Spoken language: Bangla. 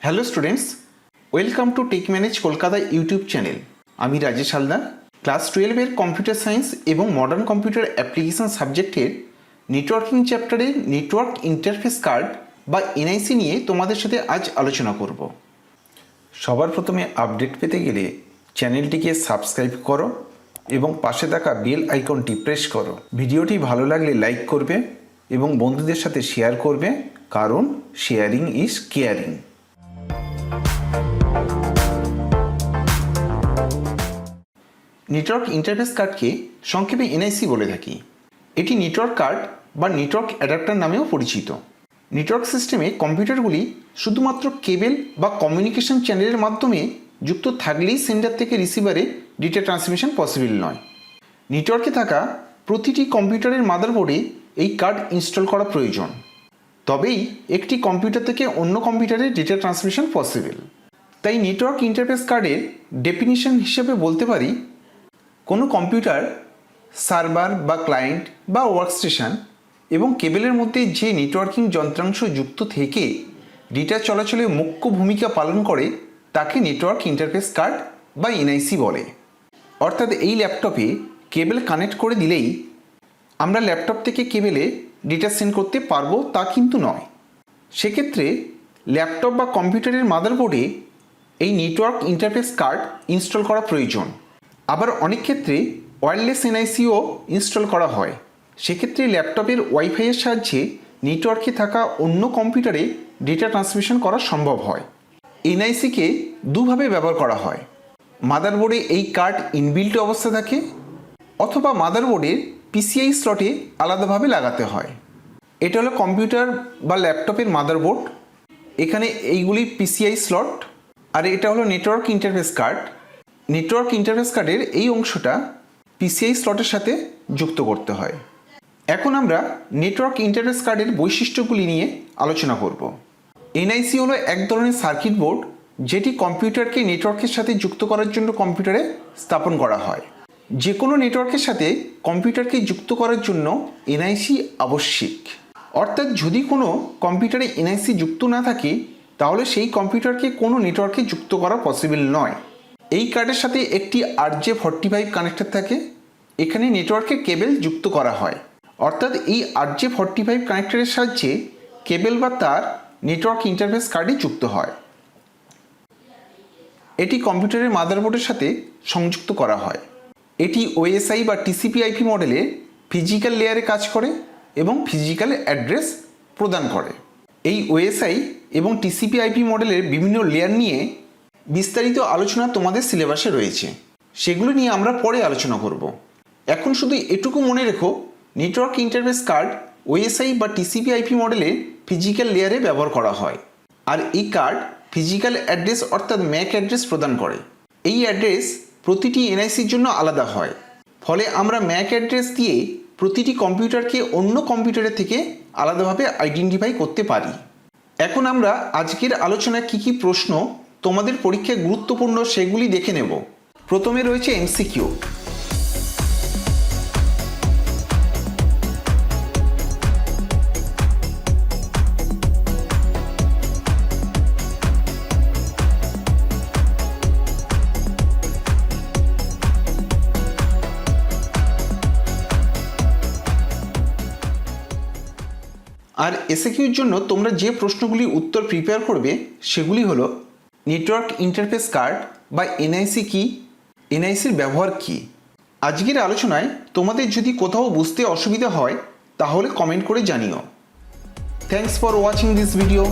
Hello students, welcome to tech manage Kolkata YouTube channel. আমি রাজেশ হালদার। ক্লাস 12-এর কম্পিউটার সায়েন্স এবং মডার্ন কম্পিউটার অ্যাপ্লিকেশন সাবজেক্টের নেটওয়ার্কিং চ্যাপ্টারে নেটওয়ার্ক ইন্টারফেস কার্ড বা এনআইসি নিয়ে তোমাদের সাথে আজ আলোচনা করব। সবার প্রথমে আপডেট পেতে গেলে চ্যানেলটিকে সাবস্ক্রাইব করো এবং পাশে থাকা বেল আইকনটি প্রেস করো। ভিডিওটি ভালো লাগলে লাইক করবে এবং বন্ধুদের সাথে শেয়ার করবে, কারণ sharing is caring. Network interface কার্ডকে সংক্ষেপে এনআইসি বলে থাকি। এটি নেটওয়ার্ক কার্ড বা নেটওয়ার্ক অ্যাডাপ্টার নামেও পরিচিত। নেটওয়ার্ক সিস্টেমে কম্পিউটারগুলি শুধুমাত্র কেবল বা কমিউনিকেশন চ্যানেলের মাধ্যমে যুক্ত থাকলেই সেন্ডার থেকে রিসিভারে ডেটা ট্রান্সমিশন পসিবল নয়। নেটওয়ার্কে থাকা প্রতিটি কম্পিউটারের মাদারবোর্ডে এই কার্ড ইনস্টল করা প্রয়োজন, তবেই একটি কম্পিউটার থেকে অন্য কম্পিউটারে ডেটা ট্রান্সমিশন পসিবল। তাই নেটওয়ার্ক ইন্টারফেস কার্ডের ডেফিনিশন হিসেবে বলতে পারি, কোনো কম্পিউটার, সার্ভার বা ক্লায়েন্ট বা ওয়ার্কস্টেশন এবং কেবলের মধ্যে যে নেটওয়ার্কিং যন্ত্রাংশ যুক্ত থেকে ডেটা চলাচলে মুখ্য ভূমিকা পালন করে তাকে নেটওয়ার্ক ইন্টারফেস কার্ড বা এনআইসি বলে। অর্থাৎ এই ল্যাপটপে কেবল কানেক্ট করে দিলেই আমরা ল্যাপটপ থেকে কেবলে ডেটা সেন্ড করতে পারবো তা কিন্তু নয়। সেক্ষেত্রে ল্যাপটপ বা কম্পিউটারের মাদারবোর্ডে এই নেটওয়ার্ক ইন্টারফেস কার্ড ইনস্টল করা প্রয়োজন। আবার অনেক ক্ষেত্রে ওয়্যারলেস এনআইসিও ইনস্টল করা হয়। সেক্ষেত্রে ল্যাপটপের ওয়াইফাইয়ের সাহায্যে নেটওয়ার্কে থাকা অন্য কম্পিউটারে ডেটা ট্রান্সমিশন করা সম্ভব হয়। এনআইসিকে দুভাবে ব্যবহার করা হয়। মাদারবোর্ডে এই কার্ড ইনবিল্ট অবস্থা থাকে, অথবা মাদারবোর্ডের পিসিআই স্লটে আলাদাভাবে লাগাতে হয়। এটা হলো কম্পিউটার বা ল্যাপটপের মাদারবোর্ড। এখানে এইগুলি পিসিআই স্লট, আর এটা হলো network interface card. Network interface কার্ডের এই অংশটা পিসিআই স্লটের সাথে যুক্ত করতে হয়। এখন আমরা নেটওয়ার্ক ইন্টারফেস কার্ডের বৈশিষ্ট্যগুলি নিয়ে আলোচনা করব। এনআইসি হলো এক ধরনের সার্কিট বোর্ড যেটি কম্পিউটারকে নেটওয়ার্কের সাথে যুক্ত করার জন্য কম্পিউটারে স্থাপন করা হয়। যে কোনো নেটওয়ার্কের সাথে কম্পিউটারকে যুক্ত করার জন্য এনআইসি আবশ্যিক। অর্থাৎ যদি কোনো কম্পিউটারে এনআইসি যুক্ত না থাকে তাহলে সেই কম্পিউটারকে কোনো নেটওয়ার্কে যুক্ত করা পসিবল নয়। এই কার্ডের সাথে একটি RJ45 কানেক্টর থাকে। এখানে নেটওয়ার্কে কেবল যুক্ত করা হয়। অর্থাৎ এই RJ45 কানেক্টরের সাহায্যে কেবল বা তার নেটওয়ার্ক ইন্টারফেস কার্ডে যুক্ত হয়। এটি কম্পিউটারের মাদারবোর্ডের সাথে সংযুক্ত করা হয়। এটি ওএসআই বা TCP/IP মডেলে ফিজিক্যাল লেয়ারে কাজ করে এবং ফিজিক্যাল অ্যাড্রেস প্রদান করে। এই ওএসআই এবং TCP/IP মডেলের বিভিন্ন লেয়ার নিয়ে বিস্তারিত আলোচনা তোমাদের সিলেবাসে রয়েছে, সেগুলো নিয়ে আমরা পরে আলোচনা করব। এখন শুধু এটুকু মনে রেখো, নেটওয়ার্ক ইন্টারফেস কার্ড ওএসআই বা TCP/IP মডেলে ফিজিক্যাল লেয়ারে ব্যবহার করা হয়। আর এই কার্ড ফিজিক্যাল অ্যাড্রেস অর্থাৎ ম্যাক অ্যাড্রেস প্রদান করে। এই অ্যাড্রেস প্রতিটি এনআইসির জন্য আলাদা হয়। ফলে আমরা ম্যাক অ্যাড্রেস দিয়ে প্রতিটি কম্পিউটারকে অন্য কম্পিউটারের থেকে আলাদাভাবে আইডেন্টিফাই করতে পারি। এখন আমরা আজকের আলোচনায় কী কী প্রশ্ন তোমাদের পরীক্ষায় গুরুত্বপূর্ণ সেগুলি দেখে নেব। প্রথমে রয়েছে এমসিকিউ। আর এসএকিউর জন্য তোমরা যে প্রশ্নগুলি উত্তর প্রিপেয়ার করবে সেগুলি হলো, নেটওয়ার্ক ইন্টারফেস কার্ড বা এনআইসি কি, এনআইসির ব্যবহার কি। আজকের আলোচনায় তোমাদের যদি কোথাও বুঝতে অসুবিধা হয় তাহলে কমেন্ট করে জানিও। Thanks for watching this video.